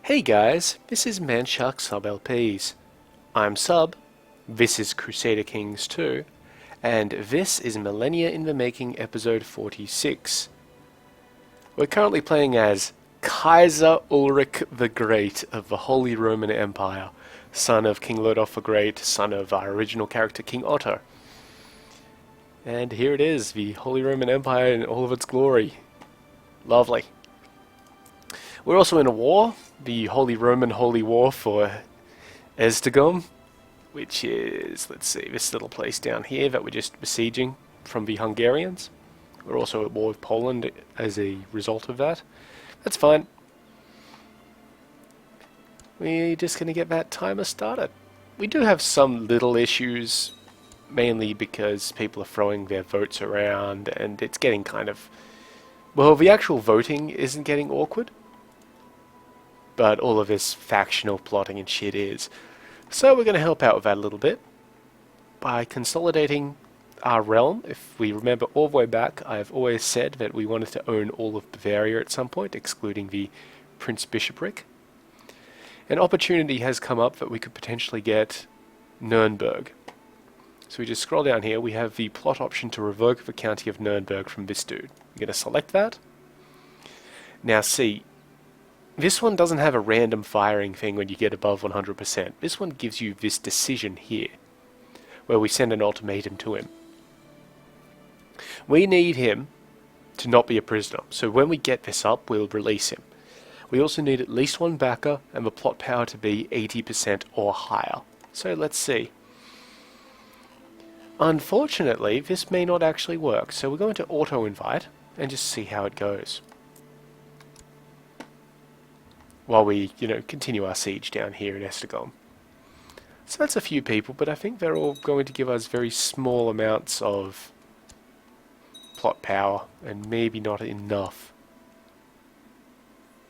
Hey guys, this is Manshark Sub LPs. I'm Sub, this is Crusader Kings II, and this is Millennia in the Making episode 46. We're currently playing as Kaiser Ulrich the Great of the Holy Roman Empire, son of King Lodolf the Great, son of our original character King Otto. And here it is, the Holy Roman Empire in all of its glory. Lovely. We're also in a war, the Holy Roman Holy War for Estegom, which is, let's see, this little place down here that we're just besieging from the Hungarians. We're also at war with Poland as a result of that. That's fine. We're just going to get that timer started. We do have some little issues, mainly because people are throwing their votes around and it's getting kind of... Well, the actual voting isn't getting awkward, but all of this factional plotting and shit is. So we're going to help out with that a little bit by consolidating our realm. If we remember all the way back, I've always said that we wanted to own all of Bavaria at some point, excluding the Prince Bishopric. An opportunity has come up that we could potentially get Nuremberg. So we just scroll down here, we have the plot option to revoke the county of Nuremberg from this dude. We're going to select that. Now see, this one doesn't have a random firing thing when you get above 100%. This one gives you this decision here, where we send an ultimatum to him. We need him to not be a prisoner, so when we get this up, we'll release him. We also need at least one backer, and the plot power to be 80% or higher. So let's see. Unfortunately, this may not actually work, so we're going to auto-invite, and just see how it goes. While we, continue our siege down here in Estegom. So that's a few people, but I think they're all going to give us very small amounts of plot power, and maybe not enough.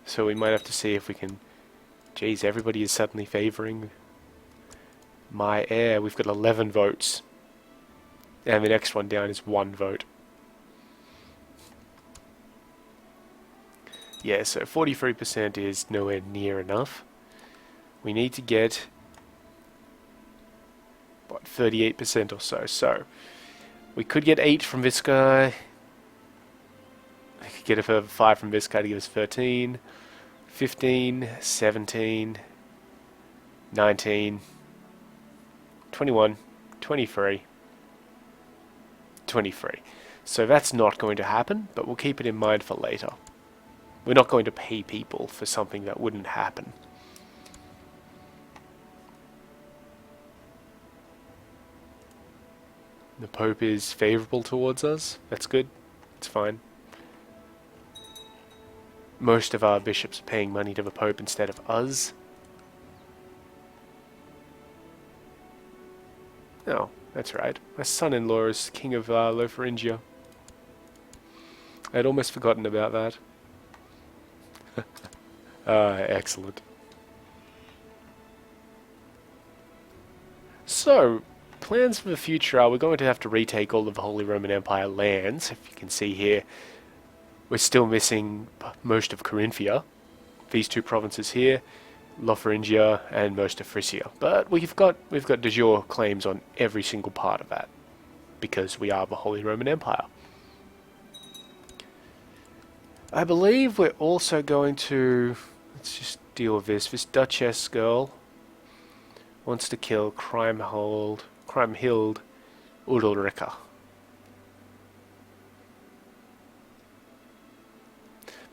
So we might have to see if we can... Geez, everybody is suddenly favouring my heir. We've got 11 votes. And the next one down is 1 vote. Yeah, so 43% is nowhere near enough. We need to get, what, 38% or so. So, we could get 8 from this guy. We could get a further 5 from this guy to give us 13, 15, 17, 19, 21, 23, 23. So that's not going to happen, but we'll keep it in mind for later. We're not going to pay people for something that wouldn't happen. The Pope is favourable towards us. That's good. It's fine. Most of our bishops are paying money to the Pope instead of us. Oh, that's right. My son-in-law is king of Lotharingia. I'd almost forgotten about that. Excellent. So, plans for the future are we're going to have to retake all of the Holy Roman Empire lands. If you can see here, we're still missing most of Carinthia. These 2 provinces here, Lotharingia and most of Frisia. But we've got de jure claims on every single part of that, because we are the Holy Roman Empire. I believe we're also going to... Let's just deal with this. This Duchess girl wants to kill Kriemhild Udalrika.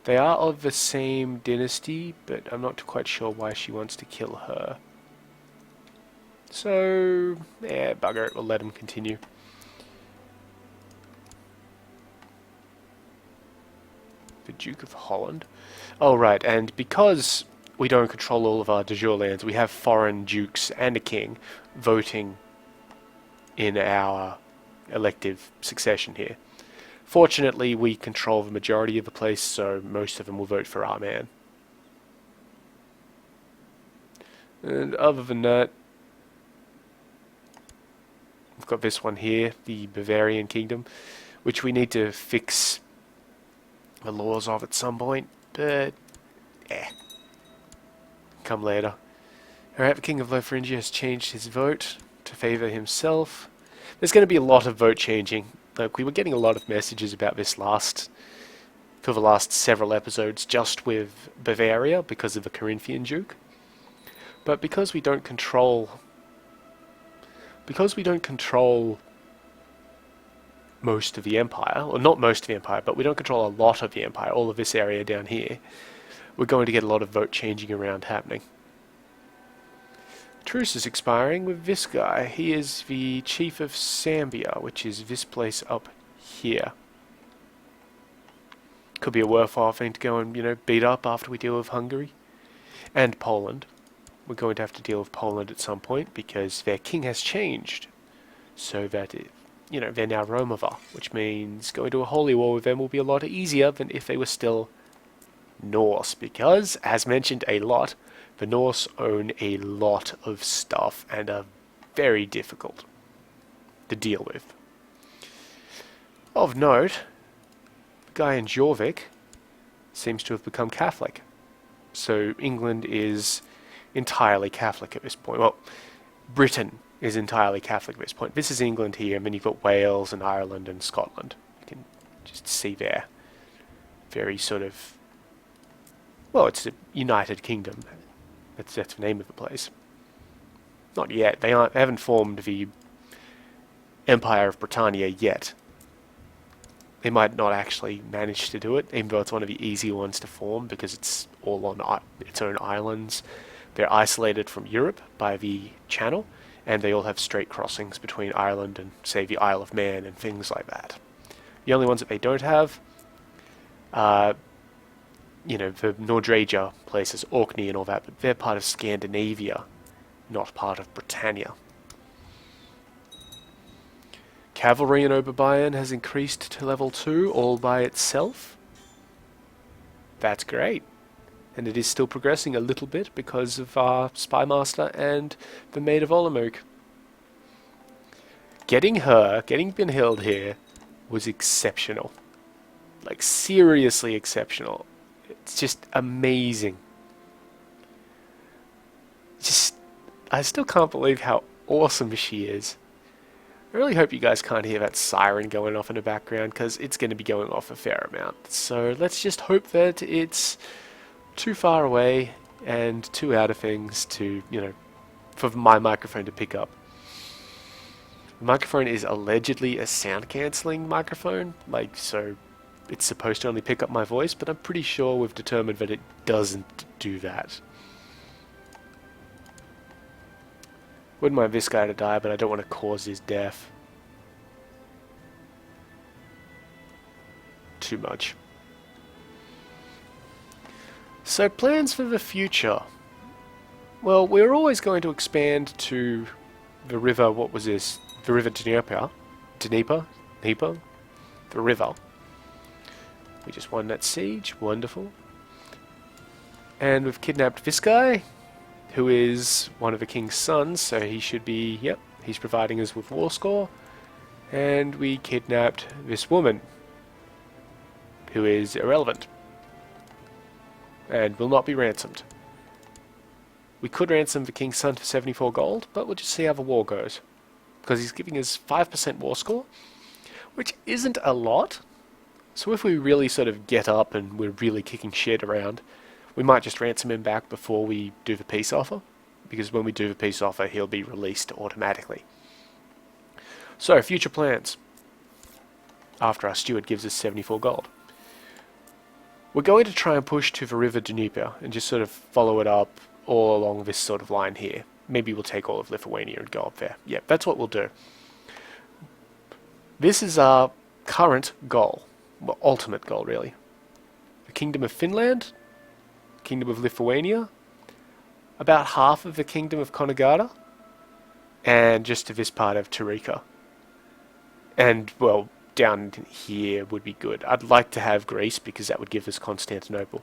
They are of the same dynasty, but I'm not quite sure why she wants to kill her. So, yeah, bugger it, we'll let him continue. The Duke of Holland. Oh, right, and because we don't control all of our de jure lands, we have foreign dukes and a king voting in our elective succession here. Fortunately, we control the majority of the place, so most of them will vote for our man. And other than that, we've got this one here, the Bavarian Kingdom, which we need to fix the laws of at some point, but come later. Alright, the King of Lotharingia has changed his vote to favour himself. There's going to be a lot of vote changing. Like, we were getting a lot of messages about this for the last several episodes, just with Bavaria because of the Carinthian Duke. But because we don't control most of the empire, or not most of the empire, but we don't control a lot of the empire, all of this area down here, we're going to get a lot of vote changing around happening. Truce is expiring with this guy. He is the chief of Sambia, which is this place up here. Could be a worthwhile thing to go and, beat up after we deal with Hungary. And Poland. We're going to have to deal with Poland at some point because their king has changed. So that, they're now Romovar, which means going to a holy war with them will be a lot easier than if they were still Norse. Because, as mentioned a lot, the Norse own a lot of stuff and are very difficult to deal with. Of note, the guy in Jorvik seems to have become Catholic. So England is entirely Catholic at this point. Well, Britain is entirely Catholic at this point. This is England here, and then you've got Wales and Ireland and Scotland. You can just see there. Very sort of... Well, it's a United Kingdom. That's the name of the place. Not yet. They haven't formed the Empire of Britannia yet. They might not actually manage to do it, even though it's one of the easier ones to form because it's all on its own islands. They're isolated from Europe by the Channel, and they all have straight crossings between Ireland and, say, the Isle of Man and things like that. The only ones that they don't have are the Nordraja places, Orkney and all that, but they're part of Scandinavia, not part of Britannia. Cavalry in Oberbayern has increased to level 2 all by itself. That's great. And it is still progressing a little bit because of our Spymaster and the Maid of Olomouc. Getting Brynhild here was exceptional. Like, seriously exceptional. It's just amazing. I still can't believe how awesome she is. I really hope you guys can't hear that siren going off in the background, because it's going to be going off a fair amount. So let's just hope that it's too far away and too out of things to, for my microphone to pick up. The microphone is allegedly a sound cancelling microphone, so it's supposed to only pick up my voice, but I'm pretty sure we've determined that it doesn't do that. Wouldn't mind this guy to die, but I don't want to cause his death too much. So, plans for the future. Well, we're always going to expand to the river, what was this? The river Dnieper? The river. We just won that siege, wonderful. And we've kidnapped this guy, who is one of the king's sons, so he should be, he's providing us with war score. And we kidnapped this woman, who is irrelevant, and will not be ransomed. We could ransom the king's son for 74 gold, but we'll just see how the war goes. Because he's giving us 5% war score, which isn't a lot. So if we really sort of get up and we're really kicking shit around, we might just ransom him back before we do the peace offer, because when we do the peace offer, he'll be released automatically. So, future plans. After our steward gives us 74 gold. We're going to try and push to the river Dnieper and just sort of follow it up all along this sort of line here. Maybe we'll take all of Lithuania and go up there. Yeah, that's what we'll do. This is our current goal. Well, ultimate goal, really. The Kingdom of Finland, Kingdom of Lithuania, about half of the Kingdom of Konigata, and just to this part of Tarika. And, well, down here would be good. I'd like to have Greece, because that would give us Constantinople.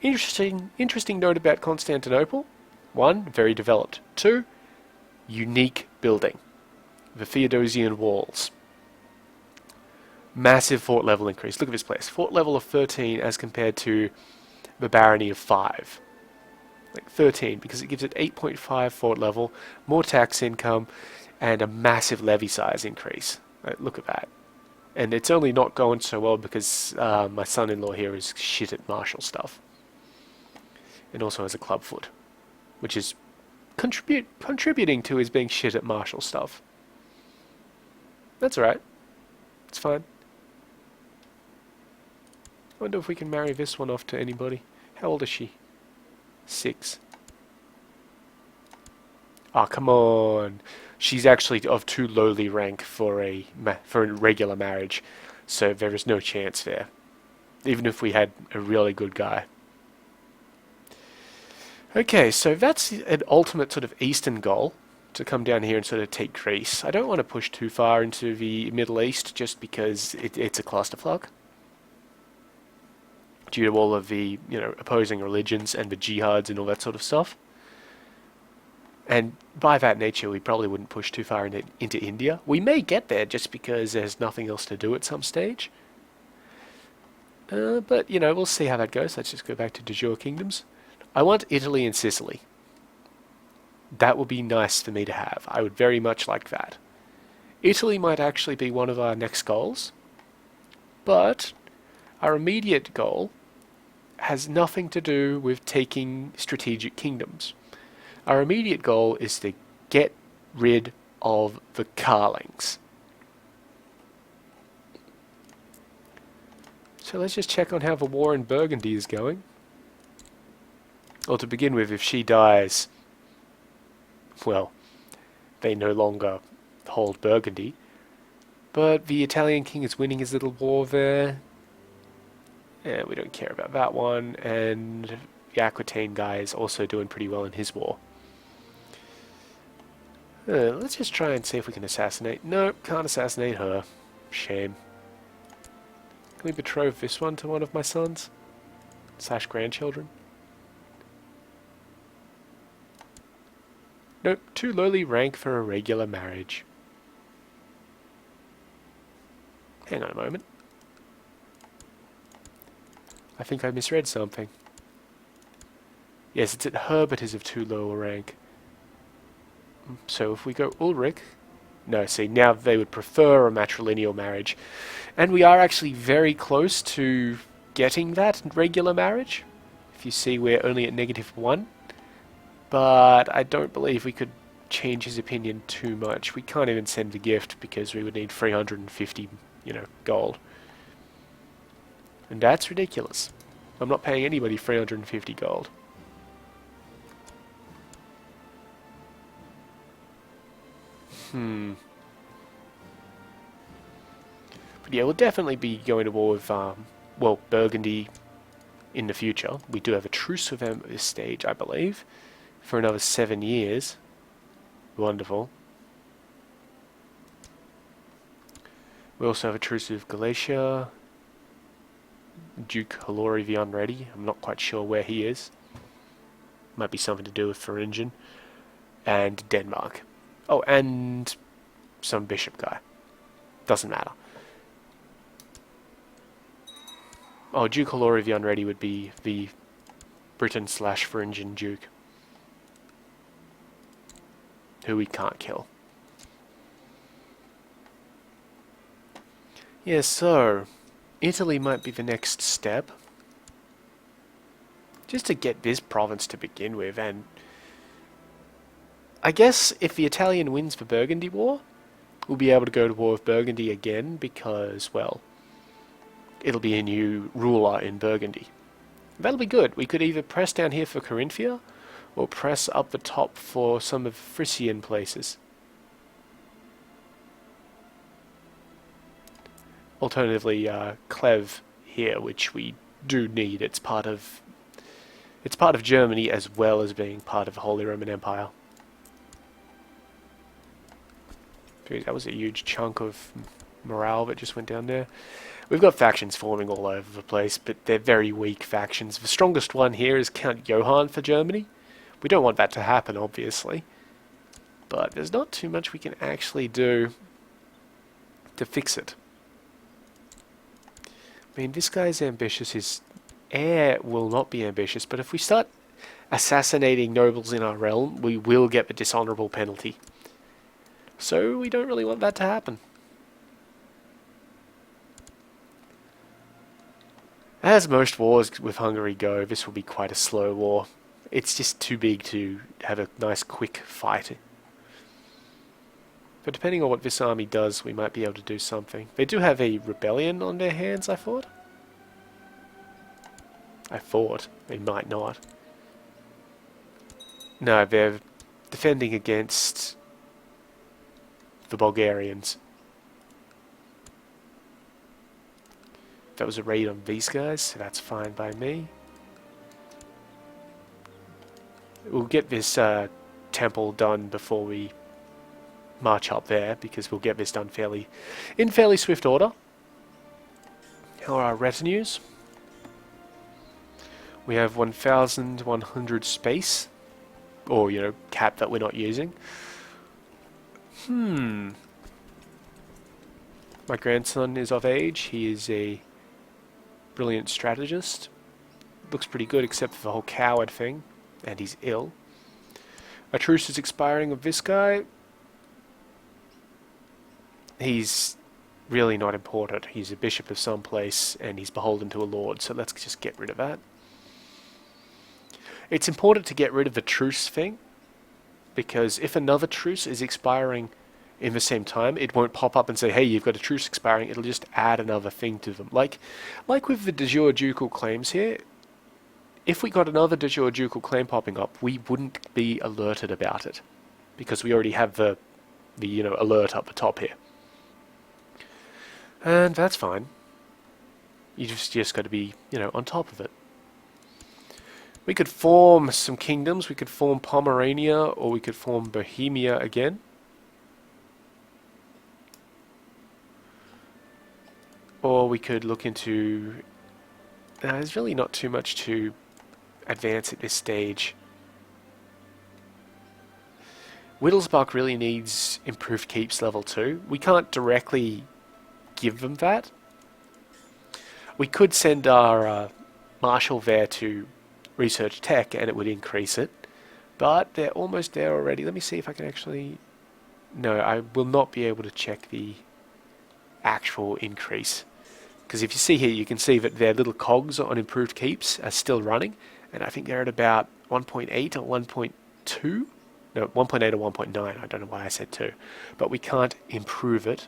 Interesting note about Constantinople. 1, very developed. 2, unique building. The Theodosian walls. Massive fort level increase. Look at this place. Fort level of 13 as compared to the barony of 5. like 13, because it gives it 8.5 fort level, more tax income, and a massive levy size increase. Look at that. And it's only not going so well because my son-in-law here is shit at martial stuff. And also has a clubfoot, which is contributing to his being shit at martial stuff. That's alright. It's fine. I wonder if we can marry this one off to anybody. How old is she? 6. Ah, come on. She's actually of too lowly rank for a regular marriage, so there is no chance there. Even if we had a really good guy. Okay, so that's an ultimate sort of eastern goal, to come down here and sort of take Greece. I don't want to push too far into the Middle East just because it's a clusterfuck. Due to all of the, opposing religions and the jihads and all that sort of stuff. And by that nature, we probably wouldn't push too far into India. We may get there just because there's nothing else to do at some stage. But, we'll see how that goes. Let's just go back to de jure kingdoms. I want Italy and Sicily. That would be nice for me to have. I would very much like that. Italy might actually be one of our next goals. But our immediate goal has nothing to do with taking strategic kingdoms. Our immediate goal is to get rid of the Carlings. So let's just check on how the war in Burgundy is going. Well, to begin with, if she dies, well, they no longer hold Burgundy. But the Italian king is winning his little war there. Yeah, we don't care about that one. And the Aquitaine guy is also doing pretty well in his war. Let's just try and see if we can assassinate. Nope, can't assassinate her. Shame. Can we betroth this one to one of my sons? / grandchildren? Nope, too lowly rank for a regular marriage. Hang on a moment. I think I misread something. Yes, it's at her, but is of too low a rank. So if we go Ulrich... No, see, now they would prefer a matrilineal marriage. And we are actually very close to getting that regular marriage. If you see, we're only at -1. But I don't believe we could change his opinion too much. We can't even send the gift because we would need 350, gold. And that's ridiculous. I'm not paying anybody 350 gold. But yeah, we'll definitely be going to war with, Burgundy in the future. We do have a truce with them at this stage, I believe, for another 7 years. Wonderful. We also have a truce with Galatia. Duke Hilary the Unready. I'm not quite sure where he is. Might be something to do with Thuringen. And Denmark. Oh, and some bishop guy. Doesn't matter. Oh, Duke Hilary the Unready would be the Britain / Thuringen Duke. Who we can't kill. Yeah, so Italy might be the next step. Just to get this province to begin with, and I guess if the Italian wins the Burgundy War, we'll be able to go to war with Burgundy again because, well, it'll be a new ruler in Burgundy. That'll be good. We could either press down here for Carinthia or press up the top for some of the Frisian places. Alternatively, Cleve here, which we do need. It's part of Germany as well as being part of the Holy Roman Empire. Dude, that was a huge chunk of morale that just went down there. We've got factions forming all over the place, but they're very weak factions. The strongest one here is Count Johann for Germany. We don't want that to happen, obviously. But there's not too much we can actually do to fix it. I mean, this guy's ambitious. His heir will not be ambitious, but if we start assassinating nobles in our realm, we will get the dishonorable penalty. So we don't really want that to happen. As most wars with Hungary go, this will be quite a slow war. It's just too big to have a nice quick fight. But depending on what this army does, we might be able to do something. They do have a rebellion on their hands, I thought. They might not. No, they're defending against the Bulgarians. That was a raid on these guys, so that's fine by me. We'll get this temple done before we march up there, because we'll get this done in fairly swift order. How are our retinues? We have 1,100 space, or, you know, cap that we're not using. My grandson is of age. He is a brilliant strategist. Looks pretty good, except for the whole coward thing, and he's ill. A truce is expiring of this guy. He's really not important. He's a bishop of some place, and he's beholden to a lord, so let's just get rid of that. It's important to get rid of the truce thing, because if another truce is expiring in the same time, it won't pop up and say, hey, you've got a truce expiring. It'll just add another thing to them. Like with the de jure ducal claims here, if we got another de jure ducal claim popping up, we wouldn't be alerted about it, because we already have the alert up the top here. And that's fine. You just got to be, on top of it. We could form some kingdoms. We could form Pomerania, or we could form Bohemia again. Or we could look into... there's really not too much to advance at this stage. Wittelsbach really needs improved keeps level 2. We can't directly give them that. We could send our marshal there to research tech, and it would increase it. But they're almost there already. Let me see if I can actually... No, I will not be able to check the actual increase. Because if you see here, you can see that their little cogs on improved keeps are still running. And I think they're at about 1.8 or 1.2. No, 1.8 or 1.9. I don't know why I said 2. But we can't improve it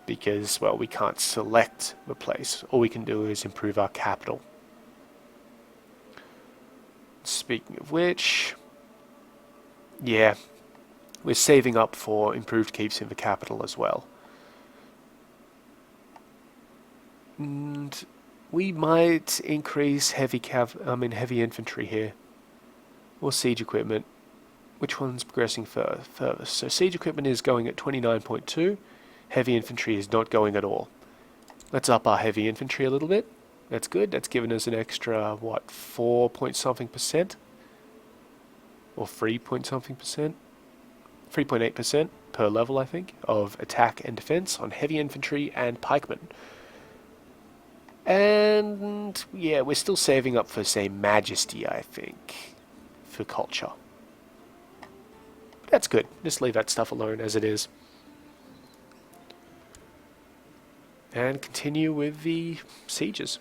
because, well, we can't select the place. All we can do is improve our capital. Speaking of which, yeah, we're saving up for improved keeps in the capital as well. And we might increase heavy infantry here, or siege equipment. Which one's progressing furthest? So siege equipment is going at 29.2. Heavy infantry is not going at all. Let's up our heavy infantry a little bit. That's good. That's given us an extra, what, 4 point something percent? Or 3 point something percent? 3.8% per level, I think, of attack and defense on heavy infantry and pikemen. And, yeah, we're still saving up for, say, majesty, I think, for culture. That's good. Just leave that stuff alone as it is. And continue with the sieges.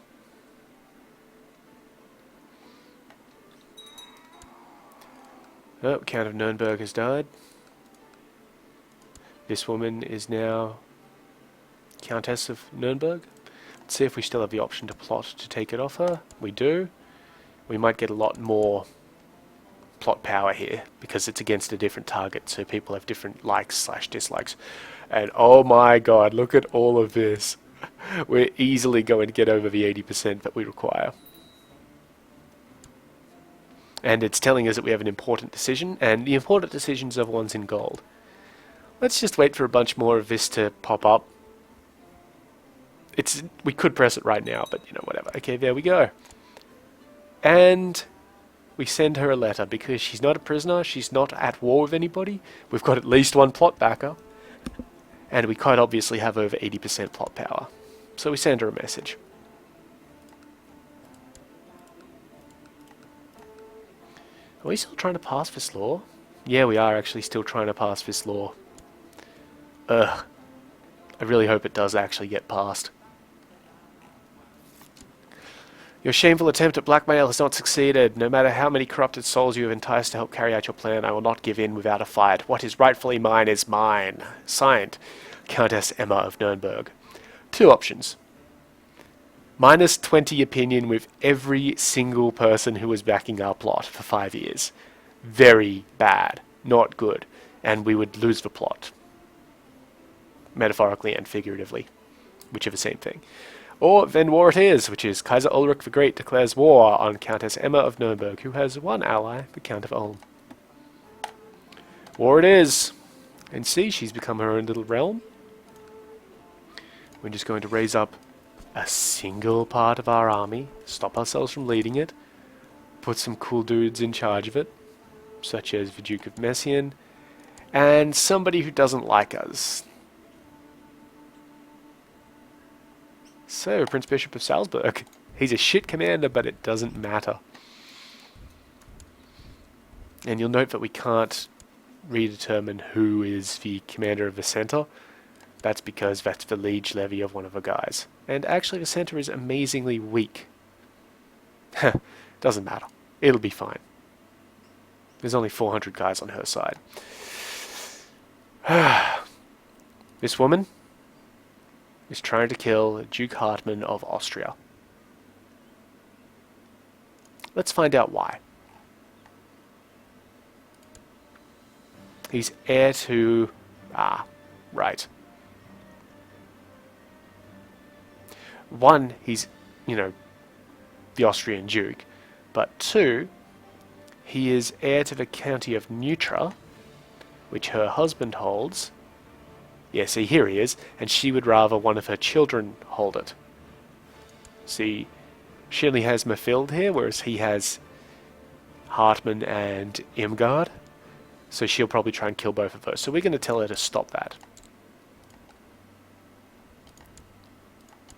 Oh, Count of Nuremberg has died. This woman is now Countess of Nuremberg. Let's see if we still have the option to plot to take it off her. We do. We might get a lot more plot power here because it's against a different target, so people have different likes/dislikes. And oh my god, look at all of this. We're easily going to get over the 80% that we require. And it's telling us that we have an important decision, and the important decisions are the ones in gold. Let's just wait for a bunch more of this to pop up. We could press it right now, but whatever. Okay, there we go. And we send her a letter because she's not a prisoner, she's not at war with anybody. We've got at least one plot backer. And we quite obviously have over 80% plot power. So we send her a message. Are we still trying to pass this law? Yeah, we are actually still trying to pass this law. Ugh. I really hope it does actually get passed. Your shameful attempt at blackmail has not succeeded. No matter how many corrupted souls you have enticed to help carry out your plan, I will not give in without a fight. What is rightfully mine is mine. Signed, Countess Emma of Nuremberg. Two options. -20 opinion with every single person who was backing our plot for 5 years. Very bad. Not good. And we would lose the plot. Metaphorically and figuratively. Whichever same thing. Or then war it is, which is Kaiser Ulrich the Great declares war on Countess Emma of Nuremberg, who has one ally, the Count of Ulm. War it is. And see, she's become her own little realm. We're just going to raise up a single part of our army, stop ourselves from leading it, put some cool dudes in charge of it, such as the Duke of Messian, and somebody who doesn't like us. So, Prince Bishop of Salzburg. He's a shit commander, but it doesn't matter. And you'll note that we can't redetermine who is the commander of the centre. That's because that's the liege levy of one of the guys. And actually the centre is amazingly weak. Doesn't matter. It'll be fine. There's only 400 guys on her side. This woman is trying to kill Duke Hartmann of Austria. Let's find out why. He's heir to... right. One, he's, the Austrian Duke. But two, he is heir to the county of Neutra, which her husband holds. Yeah, see, here he is, and she would rather one of her children hold it. See, she only has Mathilde here, whereas he has Hartmann and Irmgard. So she'll probably try and kill both of those. So we're going to tell her to stop that.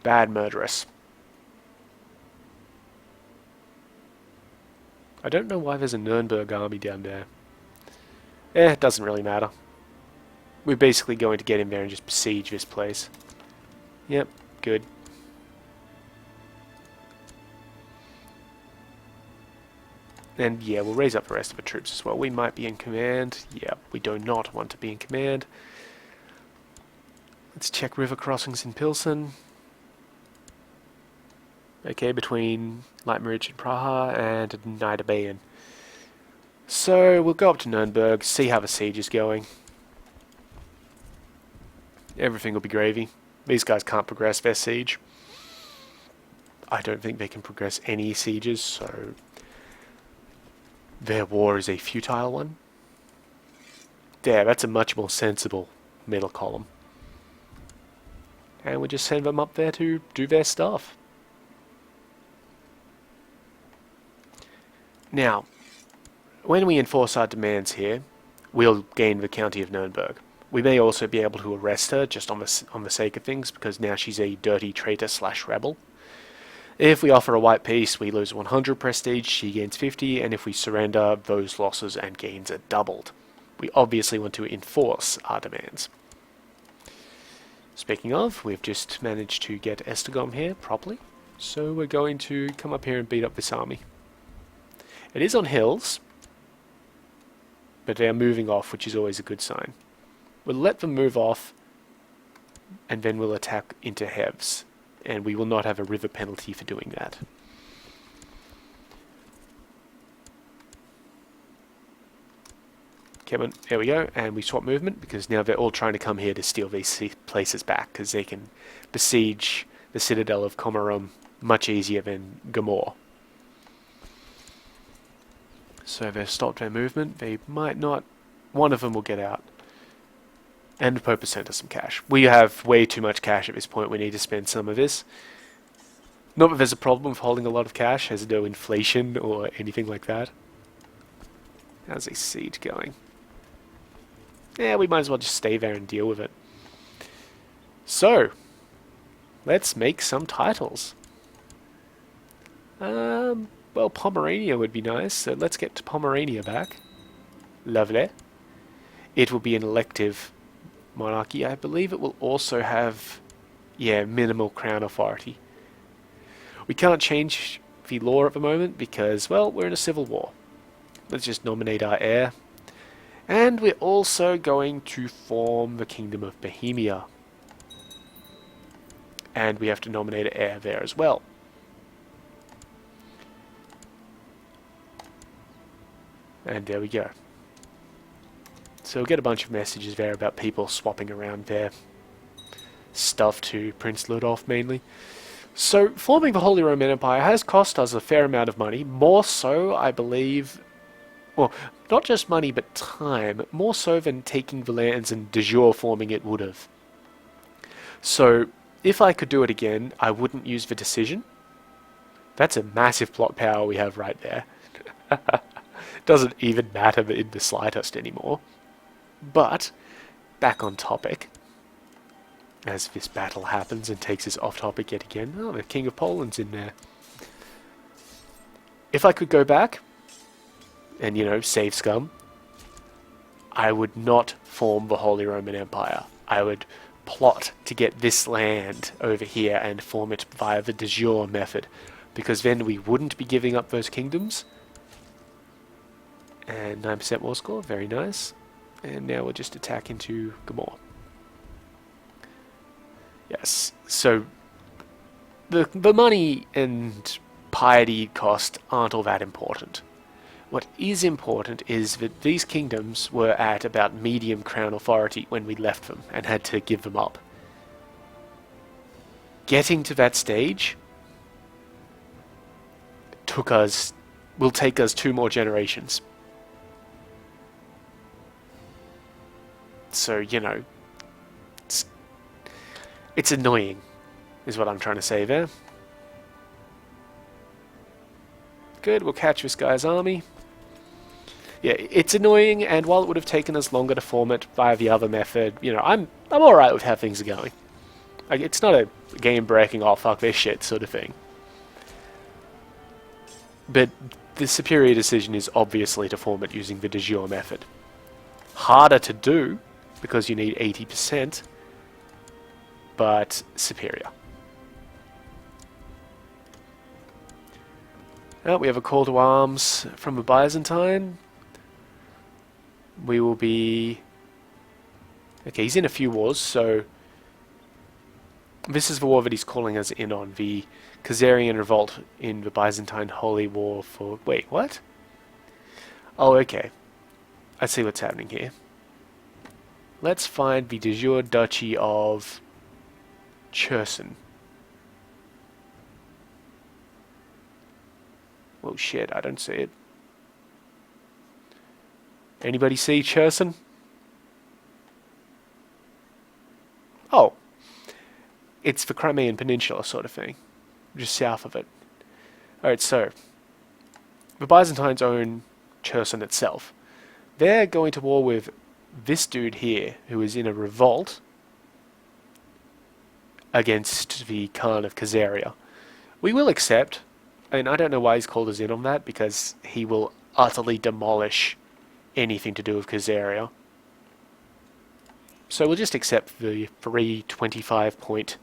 Bad murderess. I don't know why there's a Nuremberg army down there. It doesn't really matter. We're basically going to get in there and just besiege this place. Yep, good. And yeah, we'll raise up the rest of the troops as well. We might be in command. Yeah, we do not want to be in command. Let's check river crossings in Pilsen. Okay, between Leitmeritz and Praha and Niederbayern. So we'll go up to Nuremberg, see how the siege is going. Everything will be gravy. These guys can't progress their siege. I don't think they can progress any sieges, so their war is a futile one. There, that's a much more sensible middle column. And we just send them up there to do their stuff. Now, when we enforce our demands here, we'll gain the county of Nuremberg. We may also be able to arrest her just on the sake of things, because now she's a dirty traitor / rebel. If we offer a white peace, we lose 100 prestige, she gains 50, and if we surrender, those losses and gains are doubled. We obviously want to enforce our demands. Speaking of, we've just managed to get Esztergom here properly, so we're going to come up here and beat up this army. It is on hills, but they are moving off, which is always a good sign. We'll let them move off, and then we'll attack into Hevs, and we will not have a river penalty for doing that. Come on, there we go, and we swap movement, because now they're all trying to come here to steal these places back, because they can besiege the citadel of Komarom much easier than Gamor. So they've stopped their movement. They might not... One of them will get out. And the Pope has sent us some cash. We have way too much cash at this point. We need to spend some of this. Not that there's a problem with holding a lot of cash. There's no inflation or anything like that. How's a siege going? Yeah, we might as well just stay there and deal with it. So, let's make some titles. Well, Pomerania would be nice, so let's get Pomerania back. Lovely. It will be an elective monarchy. I believe it will also have, yeah, minimal crown authority. We can't change the law at the moment because, well, we're in a civil war. Let's just nominate our heir. And we're also going to form the Kingdom of Bohemia. And we have to nominate an heir there as well. And there we go. So we'll get a bunch of messages there about people swapping around their stuff to Prince Ludolf mainly. So forming the Holy Roman Empire has cost us a fair amount of money. More so, I believe, well, not just money but time. More so than taking the lands and de jure forming it would have. So if I could do it again, I wouldn't use the decision. That's a massive plot power we have right there. Doesn't even matter in the slightest anymore. But, back on topic, as this battle happens and takes us off topic yet again. Oh, the King of Poland's in there. If I could go back and, you know, save scum, I would not form the Holy Roman Empire. I would plot to get this land over here and form it via the de jure method, because then we wouldn't be giving up those kingdoms. And 9% war score, very nice. And now we'll just attack into Gamor. Yes, so the money and piety cost aren't all that important. What is important is that these kingdoms were at about medium crown authority when we left them and had to give them up. Getting to that stage will take us 2 more generations. So, you know, it's annoying, is what I'm trying to say there. Good, we'll catch this guy's army. Yeah, it's annoying, and while it would have taken us longer to form it via the other method, you know, I'm alright with how things are going. Like, it's not a game-breaking, oh fuck this shit sort of thing. But the superior decision is obviously to form it using the de jure method. Harder to do, because you need 80%, but superior. Now we have a call to arms from a Byzantine. We will be... Okay, he's in a few wars, so... This is the war that he's calling us in on, the Khazarian revolt in the Byzantine Holy War for... Wait, what? Oh, okay. I see what's happening here. Let's find the de jure duchy of Cherson. Oh shit, I don't see it. Anybody see Cherson? Oh. It's the Crimean Peninsula sort of thing. Just south of it. Alright, so. The Byzantines own Cherson itself. They're going to war with this dude here, who is in a revolt against the Khan of Khazaria. We will accept. I mean, I don't know why he's called us in on that, because he will utterly demolish anything to do with Khazaria. So we'll just accept the free 25-point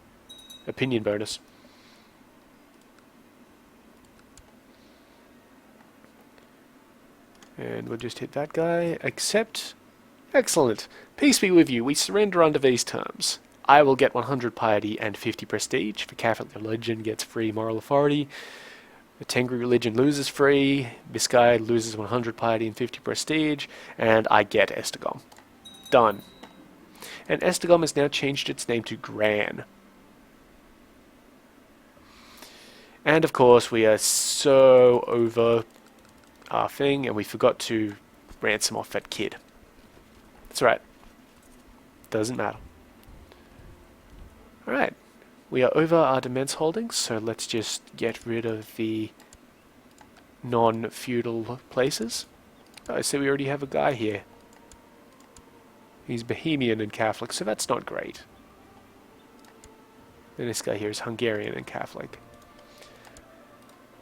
opinion bonus. And we'll just hit that guy. Accept. Excellent. Peace be with you. We surrender under these terms. I will get 100 piety and 50 prestige. The Catholic religion gets free moral authority. The Tengri religion loses free. This guy loses 100 piety and 50 prestige. And I get Estegom. Done. And Estegom has now changed its name to Gran. And of course we are so over our thing, and we forgot to ransom off that kid. That's right. Doesn't matter. Alright. We are over our demesne holdings, so let's just get rid of the non-feudal places. Oh, I see we already have a guy here. He's Bohemian and Catholic, so that's not great. And this guy here is Hungarian and Catholic.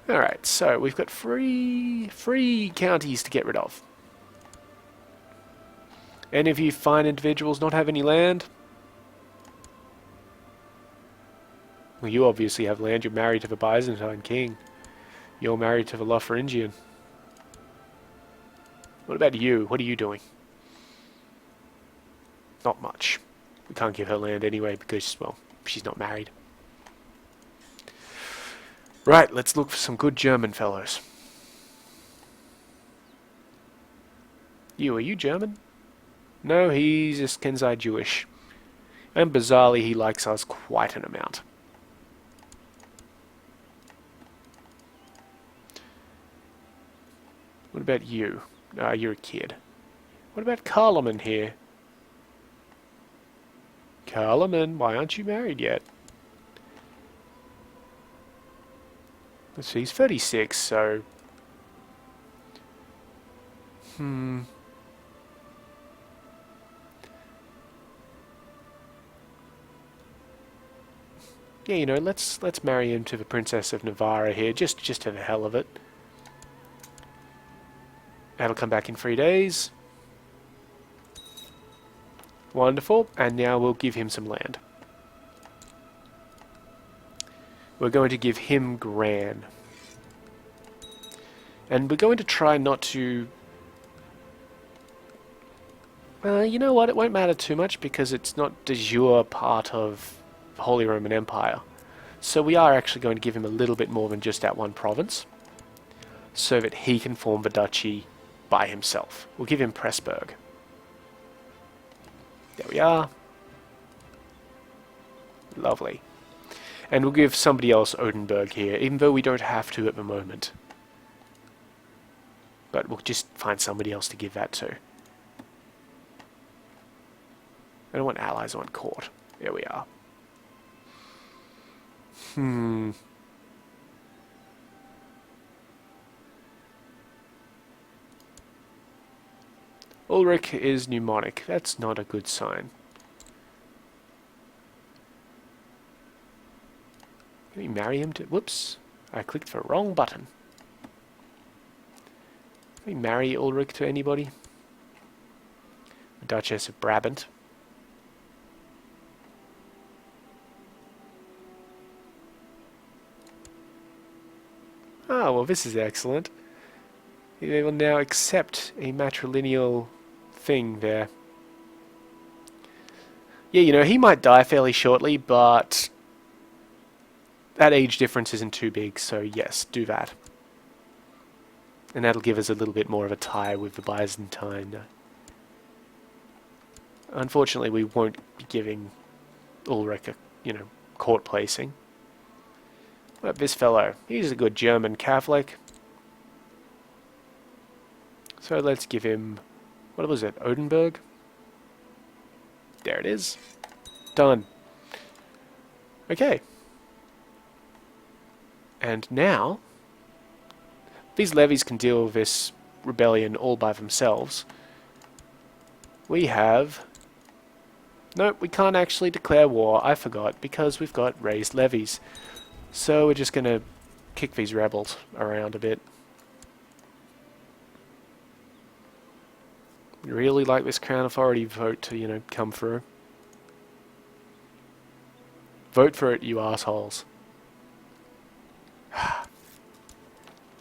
Alright, so we've got three counties to get rid of. Any of you fine individuals not have any land? Well, you obviously have land. You're married to the Byzantine king. You're married to the Lotharingian. What about you? What are you doing? Not much. We can't give her land anyway because, well, she's not married. Right, let's look for some good German fellows. Are you German? No, he's just Kensai Jewish. And bizarrely, he likes us quite an amount. What about you? You're a kid. What about Carloman here? Carloman, why aren't you married yet? Let's see, he's 36, so... Yeah, you know, let's marry him to the Princess of Navarra here, just for the hell of it. That'll come back in 3 days. Wonderful, and now we'll give him some land. We're going to give him Gran. And we're going to try not to... Well, you know what, it won't matter too much because it's not de jure part of the Holy Roman Empire. So we are actually going to give him a little bit more than just that one province, so that he can form the duchy by himself. We'll give him Pressburg. There we are. Lovely. And we'll give somebody else Odenburg here, even though we don't have to at the moment. But we'll just find somebody else to give that to. I don't want allies, I want court. There we are. Ulrich is mnemonic. That's not a good sign. Can we marry him to... Whoops. I clicked the wrong button. Can we marry Ulrich to anybody? The Duchess of Brabant. Ah, well, this is excellent. They will now accept a matrilineal thing there. Yeah, you know, he might die fairly shortly, but that age difference isn't too big, so yes, do that. And that'll give us a little bit more of a tie with the Byzantine. Unfortunately, we won't be giving Ulrich a, you know, court placing. What about this fellow? He's a good German Catholic. So let's give him, what was it, Odenburg? There it is. Done. Okay. And now, these levies can deal with this rebellion all by themselves. We have... Nope, we can't actually declare war, I forgot, because we've got raised levies. So we're just going to kick these rebels around a bit. Really like this Crown Authority vote to, you know, come through. Vote for it, you assholes.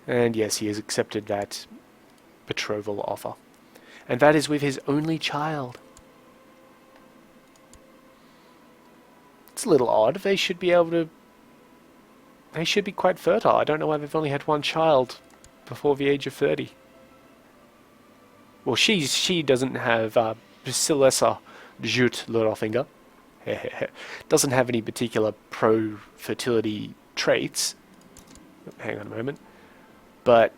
And yes, he has accepted that betrothal offer. And that is with his only child. It's a little odd. They should be able to... They should be quite fertile. I don't know why they've only had one child before the age of 30. Well, she doesn't have Basilessa Jute Lorofinger. Doesn't have any particular pro-fertility traits. Hang on a moment. But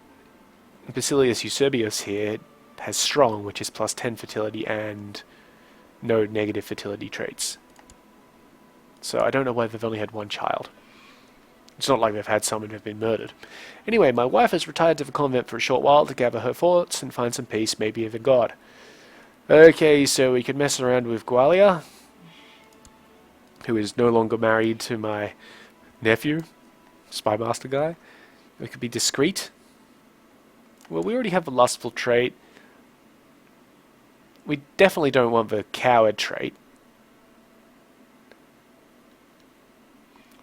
Basilius Eusebius here has strong, which is plus 10 fertility, and no negative fertility traits. So I don't know why they've only had one child. It's not like they've had some and have been murdered. Anyway, my wife has retired to the convent for a short while to gather her thoughts and find some peace, maybe even God. Okay, so we could mess around with Gwalia, who is no longer married to my nephew, Spymaster guy. We could be discreet. Well, we already have the lustful trait. We definitely don't want the coward trait.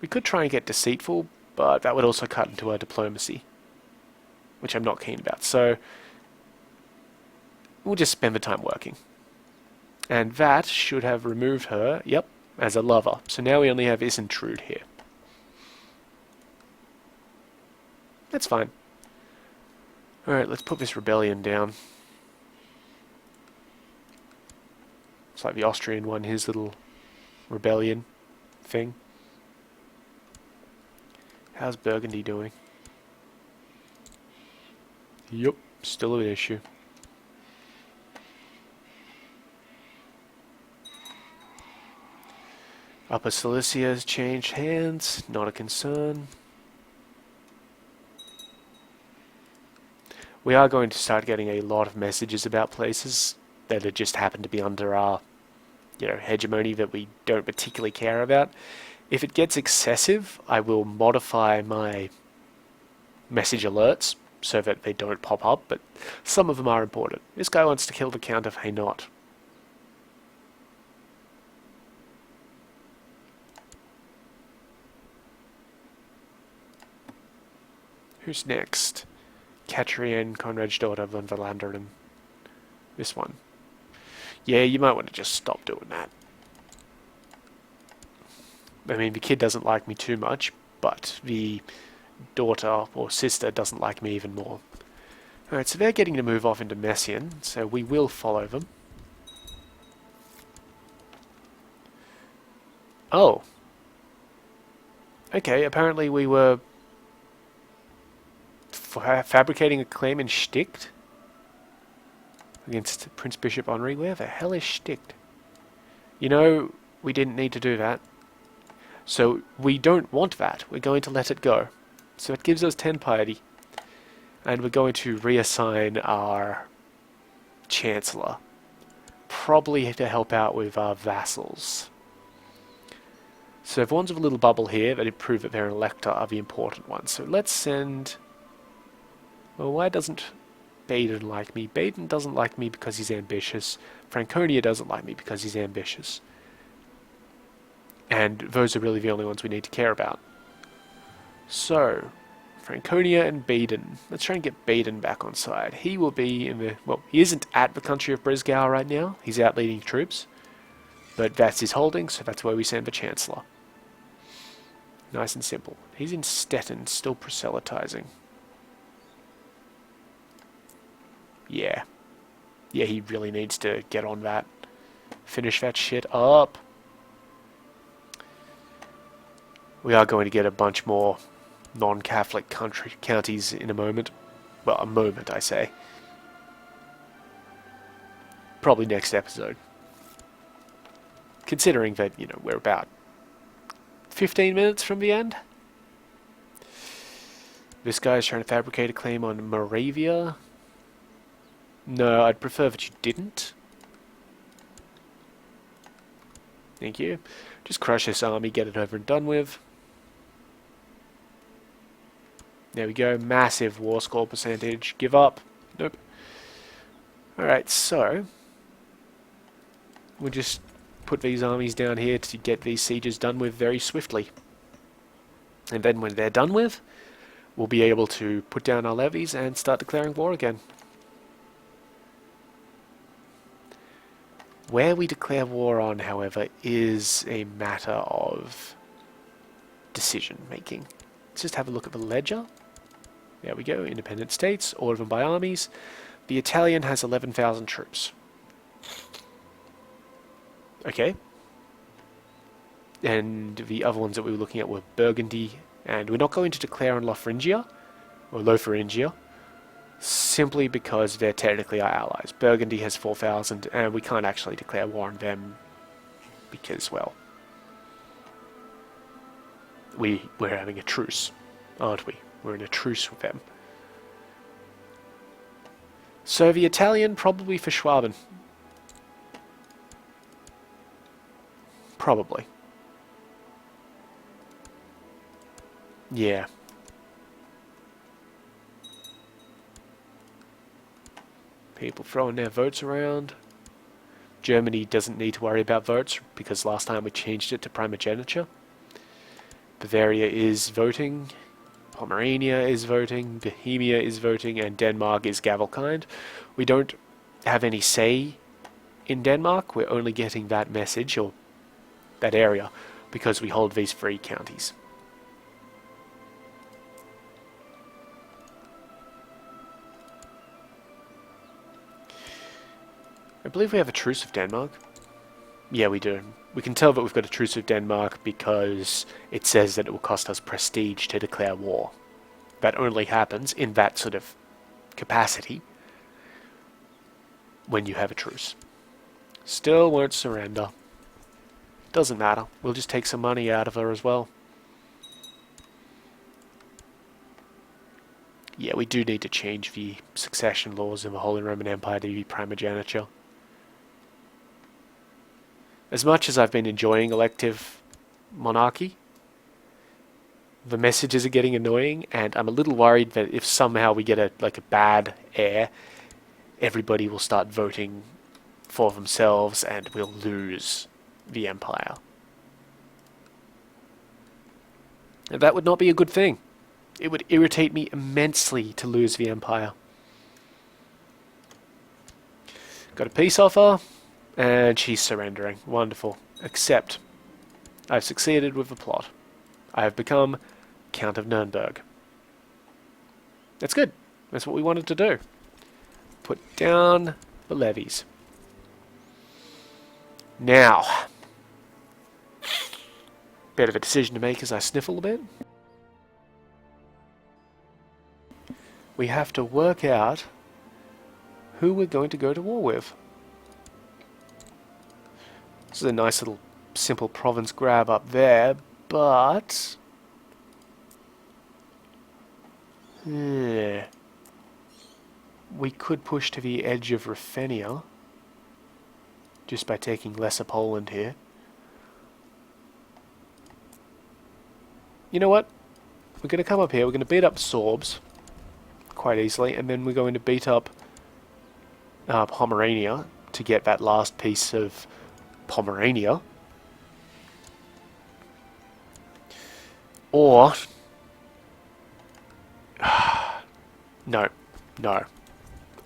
We could try and get deceitful, but that would also cut into our diplomacy, which I'm not keen about. So we'll just spend the time working. And that should have removed her, yep, as a lover. So now we only have Isintrude here. That's fine. Alright, let's put this rebellion down. It's like the Austrian one, his little rebellion thing. How's Burgundy doing? Yup, still an issue. Upper Silesia has changed hands, not a concern. We are going to start getting a lot of messages about places that just happen to be under our, hegemony that we don't particularly care about. If it gets excessive, I will modify my message alerts so that they don't pop up, but some of them are important. This guy wants to kill the Count of Hainaut. Who's next? Katrienne Conrad's daughter von Verlanderen. This one. Yeah, you might want to just stop doing that. I mean, the kid doesn't like me too much, but the daughter or sister doesn't like me even more. Alright, so they're getting to move off into Messian, so we will follow them. Oh. Okay, apparently we were fabricating a claim in Sticht against Prince Bishop Henri. Where the hell is Sticht? You know, we didn't need to do that. So we don't want that. We're going to let it go. So it gives us 10 piety. And we're going to reassign our Chancellor. Probably to help out with our vassals. So the ones with a little bubble here that prove that they're an elector are the important ones. So let's send... Well, why doesn't Baden like me? Baden doesn't like me because he's ambitious. Franconia doesn't like me because he's ambitious. And those are really the only ones we need to care about. So, Franconia and Baden. Let's try and get Baden back on side. He will be in the... Well, he isn't at the country of Brisgau right now. He's out leading troops. But that's his holding, so that's where we send the Chancellor. Nice and simple. He's in Stettin, still proselytizing. Yeah. Yeah, he really needs to get on that. Finish that shit up. We are going to get a bunch more non-Catholic counties in a moment. Well, a moment, I say. Probably next episode. Considering that, we're about 15 minutes from the end. This guy's trying to fabricate a claim on Moravia. No, I'd prefer that you didn't. Thank you. Just crush this army, get it over and done with. There we go. Massive war score percentage. Give up. Nope. Alright, so... we'll just put these armies down here to get these sieges done with very swiftly. And then when they're done with, we'll be able to put down our levies and start declaring war again. Where we declare war on, however, is a matter of decision making. Let's just have a look at the ledger. There we go, independent states, order them by armies. The Italian has 11,000 troops. Okay. And the other ones that we were looking at were Burgundy, and we're not going to declare on Lotharingia, or Lotharingia, simply because they're technically our allies. Burgundy has 4,000, and we can't actually declare war on them because, well, we're having a truce, aren't we? We're in a truce with them. So the Italian, probably for Schwaben. Probably. Yeah. People throwing their votes around. Germany doesn't need to worry about votes because last time we changed it to primogeniture. Bavaria is voting. Pomerania is voting. Bohemia is voting. And Denmark is gavelkind. We don't have any say in Denmark. We're only getting that message, or that area, because we hold these free counties. I believe we have a truce with Denmark. Yeah, we do. We can tell that we've got a truce with Denmark because it says that it will cost us prestige to declare war. That only happens in that sort of capacity when you have a truce. Still won't surrender. Doesn't matter. We'll just take some money out of her as well. Yeah, we do need to change the succession laws in the Holy Roman Empire to be primogeniture. As much as I've been enjoying elective monarchy, the messages are getting annoying, and I'm a little worried that if somehow we get a bad heir, everybody will start voting for themselves and we'll lose the empire. And that would not be a good thing. It would irritate me immensely to lose the empire. Got a peace offer, and she's surrendering. Wonderful. Except, I've succeeded with the plot. I have become Count of Nuremberg. That's good. That's what we wanted to do. Put down the levies. Now, bit of a decision to make as I sniffle a bit. We have to work out who we're going to go to war with. This is a nice little simple province grab up there, but we could push to the edge of Ruthenia just by taking Lesser Poland here. You know what? We're going to come up here, we're going to beat up Sorbs quite easily, and then we're going to beat up Pomerania to get that last piece of Pomerania. Or no.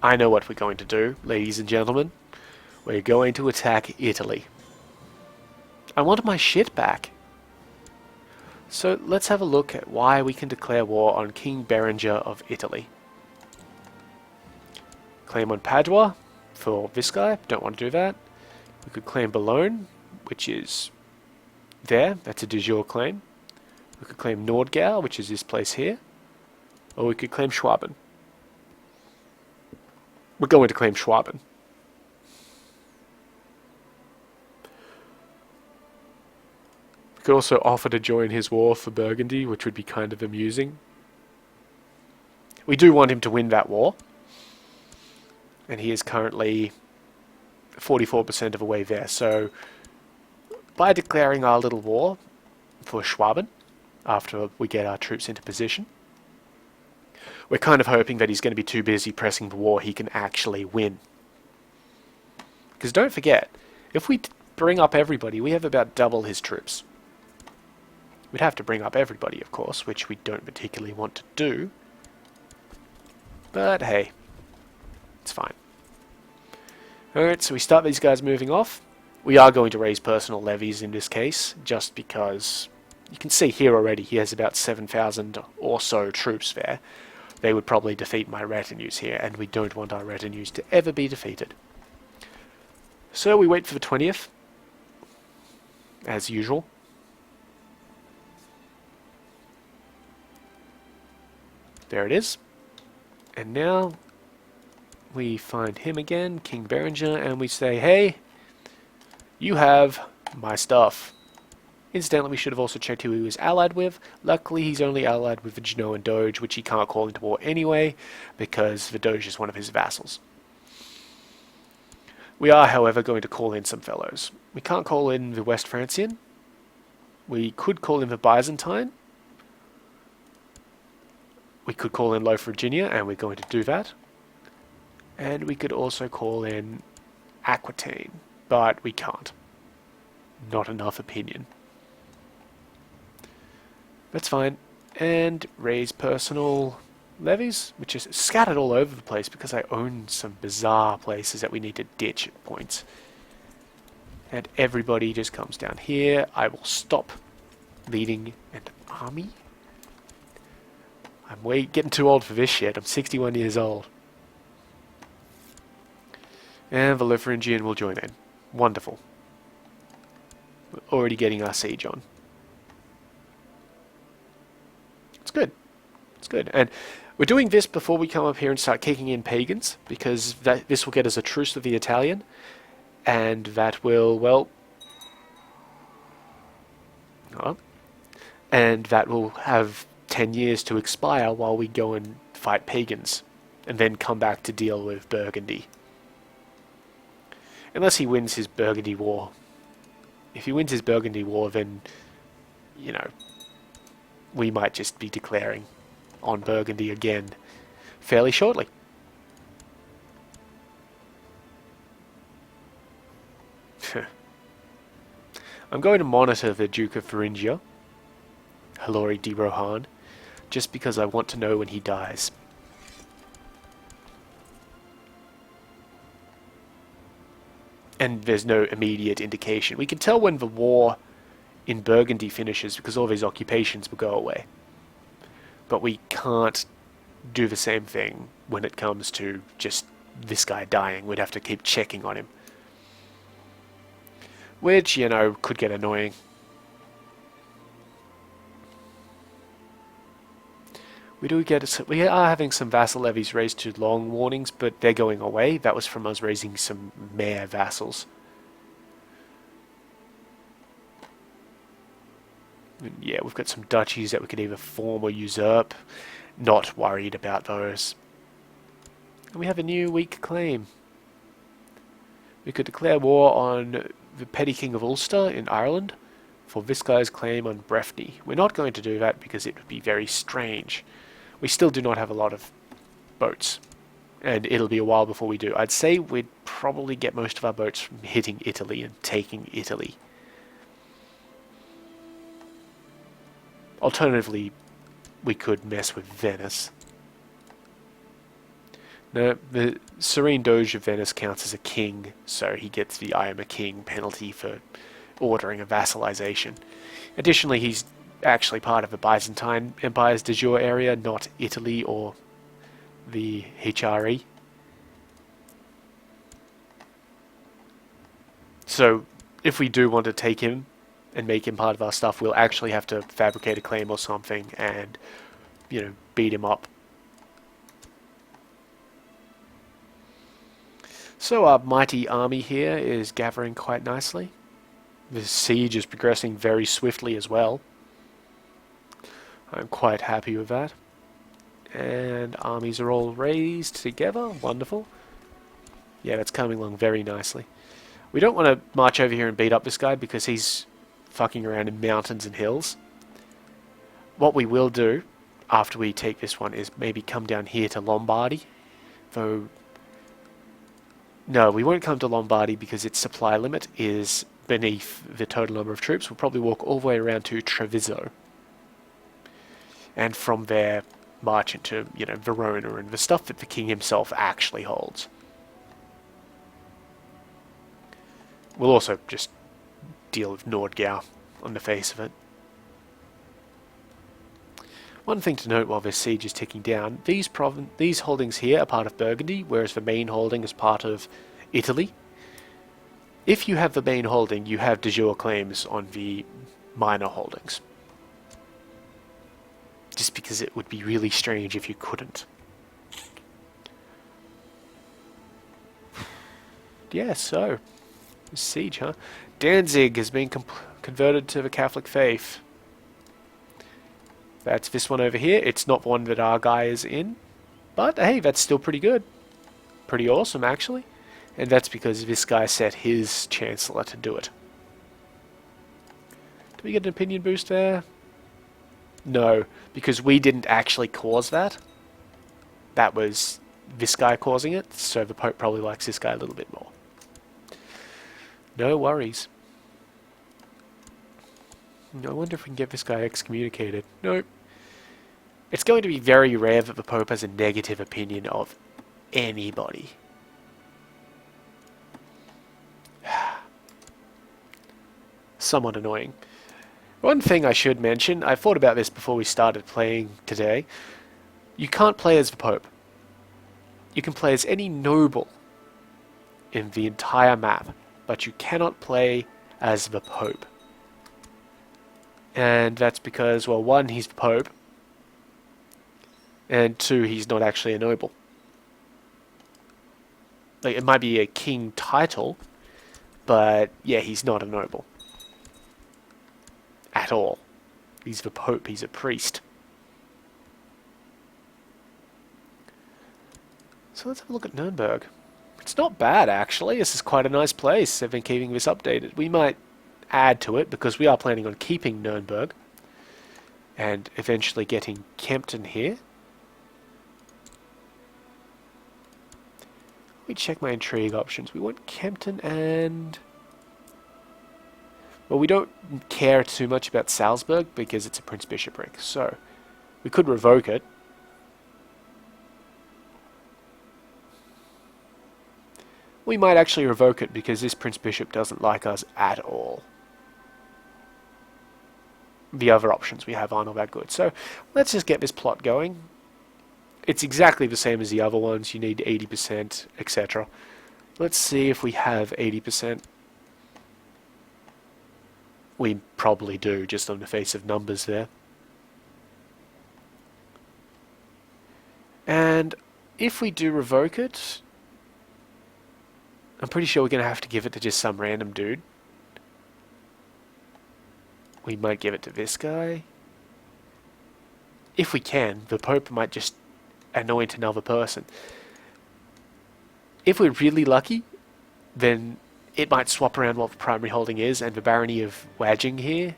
I know what we're going to do, ladies and gentlemen. We're going to attack Italy. I want my shit back. So let's have a look at why we can declare war on King Berenger of Italy. Claim on Padua for this guy. Don't want to do that. We could claim Boulogne, which is there. That's a de jure claim. We could claim Nordgau, which is this place here. Or we could claim Schwaben. We're going to claim Schwaben. We could also offer to join his war for Burgundy, which would be kind of amusing. We do want him to win that war. And he is currently 44% of the way there. So, by declaring our little war for Schwaben, after we get our troops into position, we're kind of hoping that he's going to be too busy pressing the war he can actually win. Because don't forget, if we bring up everybody, we have about double his troops. We'd have to bring up everybody, of course, which we don't particularly want to do. But hey, it's fine. Alright, so we start these guys moving off. We are going to raise personal levies in this case, just because you can see here already he has about 7,000 or so troops there. They would probably defeat my retinues here, and we don't want our retinues to ever be defeated. So we wait for the 20th, as usual. There it is. And now we find him again, King Berenger, and we say, hey, you have my stuff. Incidentally, we should have also checked who he was allied with. Luckily, he's only allied with the Genoan Doge, which he can't call into war anyway, because the Doge is one of his vassals. We are, however, going to call in some fellows. We can't call in the West Francian. We could call in the Byzantine. We could call in Low Virginia, and we're going to do that. And we could also call in Aquitaine, but we can't. Not enough opinion. That's fine. And raise personal levies, which is scattered all over the place because I own some bizarre places that we need to ditch at points. And everybody just comes down here. I will stop leading an army. I'm getting too old for this shit. I'm 61 years old. And the Lotharingian will join in. Wonderful. We're already getting our siege on. It's good. It's good. And we're doing this before we come up here and start kicking in pagans, because this will get us a truce with the Italian, and that will, well... and that will have 10 years to expire while we go and fight pagans, and then come back to deal with Burgundy. Unless he wins his Burgundy War. If he wins his Burgundy War, then, you know, we might just be declaring on Burgundy again fairly shortly. I'm going to monitor the Duke of Thuringia, Hilary de Rohan, just because I want to know when he dies. And there's no immediate indication. We can tell when the war in Burgundy finishes because all these occupations will go away. But we can't do the same thing when it comes to just this guy dying. We'd have to keep checking on him. Which, you know, could get annoying. We are having some vassal levies raised to long warnings, but they're going away. That was from us raising some mayor vassals. And yeah, we've got some duchies that we could either form or usurp. Not worried about those. And we have a new weak claim. We could declare war on the petty king of Ulster in Ireland for this guy's claim on Breffni. We're not going to do that because it would be very strange. We still do not have a lot of boats, and it'll be a while before we do. I'd say we'd probably get most of our boats from hitting Italy and taking Italy. Alternatively, we could mess with Venice. No, the Serene Doge of Venice counts as a king, so he gets the I am a king penalty for ordering a vassalization. Additionally, he's actually part of the Byzantine Empire's de jure area, not Italy or the HRE. So, if we do want to take him and make him part of our stuff, we'll actually have to fabricate a claim or something and, you know, beat him up. So our mighty army here is gathering quite nicely. The siege is progressing very swiftly as well. I'm quite happy with that. And armies are all raised together. Wonderful. Yeah, that's coming along very nicely. We don't want to march over here and beat up this guy because he's fucking around in mountains and hills. What we will do after we take this one is maybe come down here to Lombardy. Though, no, we won't come to Lombardy because its supply limit is beneath the total number of troops. We'll probably walk all the way around to Treviso. And from there, march into, you know, Verona and the stuff that the king himself actually holds. We'll also just deal with Nordgau on the face of it. One thing to note while this siege is ticking down, these holdings here are part of Burgundy, whereas the main holding is part of Italy. If you have the main holding, you have de jure claims on the minor holdings. Just because it would be really strange if you couldn't. Yeah, so, siege, huh? Danzig has been converted to the Catholic faith. That's this one over here. It's not one that our guy is in, but hey, that's still pretty good. Pretty awesome, actually. And that's because this guy set his chancellor to do it. Did we get an opinion boost there? No, because we didn't actually cause that. That was this guy causing it, so the Pope probably likes this guy a little bit more. No worries. I wonder if we can get this guy excommunicated. Nope. It's going to be very rare that the Pope has a negative opinion of anybody. Somewhat annoying. One thing I should mention, I thought about this before we started playing today. You can't play as the Pope. You can play as any noble in the entire map, but you cannot play as the Pope. And that's because, well, one, he's the Pope, and two, he's not actually a noble. Like, it might be a king title, but yeah, he's not a noble. At all. He's the Pope, he's a priest. So let's have a look at Nuremberg. It's not bad, actually. This is quite a nice place. They've been keeping this updated. We might add to it, because we are planning on keeping Nuremberg and eventually getting Kempten here. Let me check my intrigue options. We want Kempten and... well, we don't care too much about Salzburg because it's a prince-bishopric, so we could revoke it. We might actually revoke it because this prince-bishop doesn't like us at all. The other options we have aren't all that good, so let's just get this plot going. It's exactly the same as the other ones. You need 80%, etc. Let's see if we have 80%. We probably do, just on the face of numbers there. And if we do revoke it, I'm pretty sure we're going to have to give it to just some random dude. We might give it to this guy. If we can, the Pope might just anoint another person. If we're really lucky, then it might swap around what the primary holding is, and the barony of Waging here,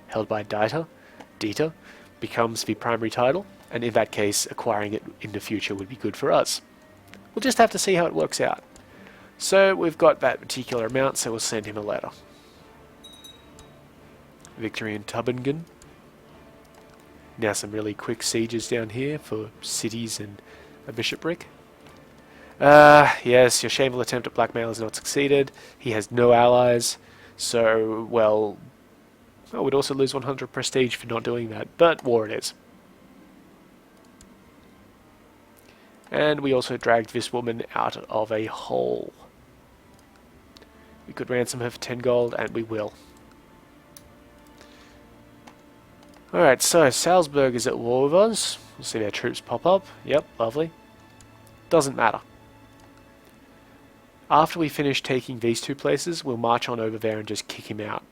held by Dieter, becomes the primary title, and in that case, acquiring it in the future would be good for us. We'll just have to see how it works out. So we've got that particular amount, so we'll send him a letter. Victory in Tübingen. Now some really quick sieges down here for cities and a bishopric. Yes, your shameful attempt at blackmail has not succeeded. He has no allies, so, well, I would also lose 100 prestige for not doing that, but war it is. And we also dragged this woman out of a hole. We could ransom her for 10 gold, and we will. Alright, so Salzburg is at war with us. We'll see their troops pop up. Yep, lovely. Doesn't matter. After we finish taking these two places, we'll march on over there and just kick him out.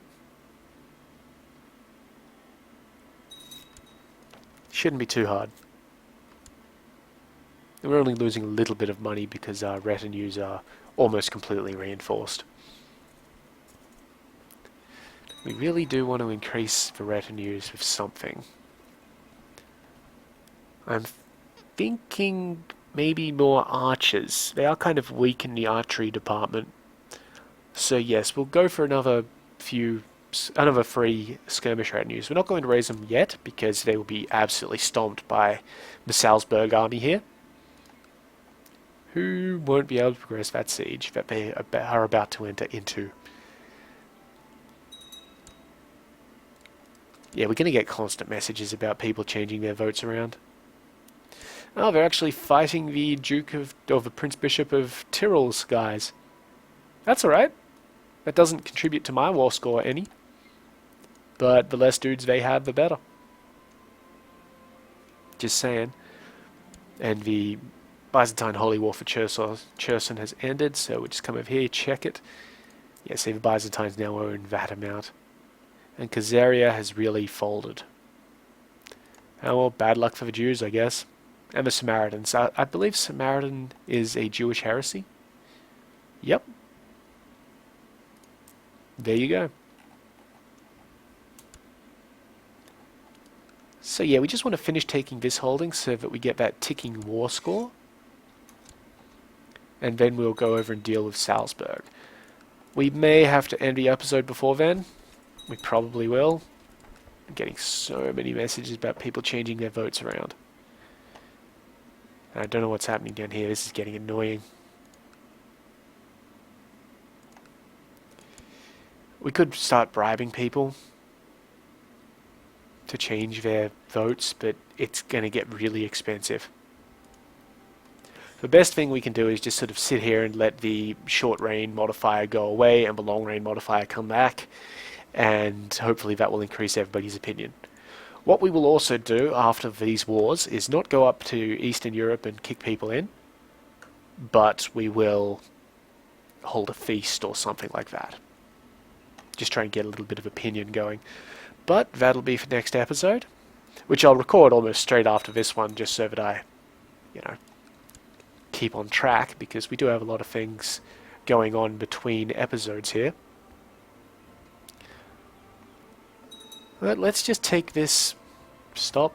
Shouldn't be too hard. We're only losing a little bit of money because our retinues are almost completely reinforced. We really do want to increase the retinues with something. I'm thinking maybe more archers. They are kind of weak in the archery department. So yes, we'll go for another 3 skirmish retinues. We're not going to raise them yet because they will be absolutely stomped by the Salzburg army here, who won't be able to progress that siege that they are about to enter into. Yeah, we're going to get constant messages about people changing their votes around. Oh, they're actually fighting the the Prince Bishop of Tyrol's guys. That's alright. That doesn't contribute to my war score any. But the less dudes they have, the better. Just saying. And the Byzantine Holy War for Cherson has ended, so we'll just come over here, check it. Yeah, see, the Byzantines now own that amount. And Khazaria has really folded. Oh well, bad luck for the Jews, I guess. And the Samaritans. I believe Samaritan is a Jewish heresy. Yep. There you go. So yeah, we just want to finish taking this holding so that we get that ticking war score. and then we'll go over and deal with Salzburg. We may have to end the episode before then. We probably will. I'm getting so many messages about people changing their votes around. I don't know what's happening down here. This is getting annoying. We could start bribing people to change their votes, but it's going to get really expensive. The best thing we can do is just sort of sit here and let the short reign modifier go away and the long reign modifier come back, and hopefully that will increase everybody's opinion. What we will also do after these wars is not go up to Eastern Europe and kick people in, but we will hold a feast or something like that. Just try and get a little bit of opinion going. But that'll be for next episode, which I'll record almost straight after this one, just so that I, keep on track, because we do have a lot of things going on between episodes here. But let's just take this. Stop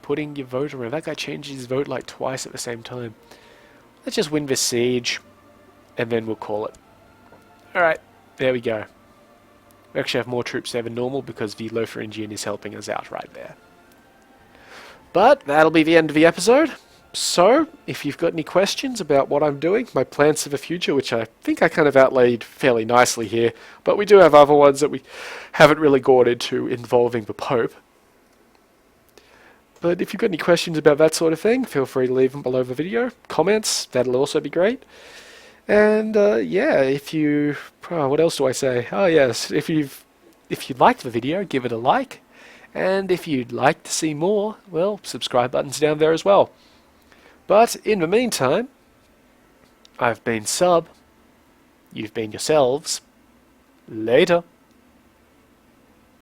putting your vote around. That guy changed his vote like twice at the same time. Let's just win this siege, and then we'll call it. Alright, there we go. We actually have more troops there than normal because the Lotharingian is helping us out right there. But that'll be the end of the episode. So, if you've got any questions about what I'm doing, my plans for the future, which I think I kind of outlaid fairly nicely here, but we do have other ones that we haven't really gone into involving the Pope. But if you've got any questions about that sort of thing, feel free to leave them below the video. Comments, that'll also be great. And yeah, if you, what else do I say? Oh yes, if you liked the video, give it a like. And if you'd like to see more, well, subscribe button's down there as well. But in the meantime, I've been Sub, you've been yourselves. Later.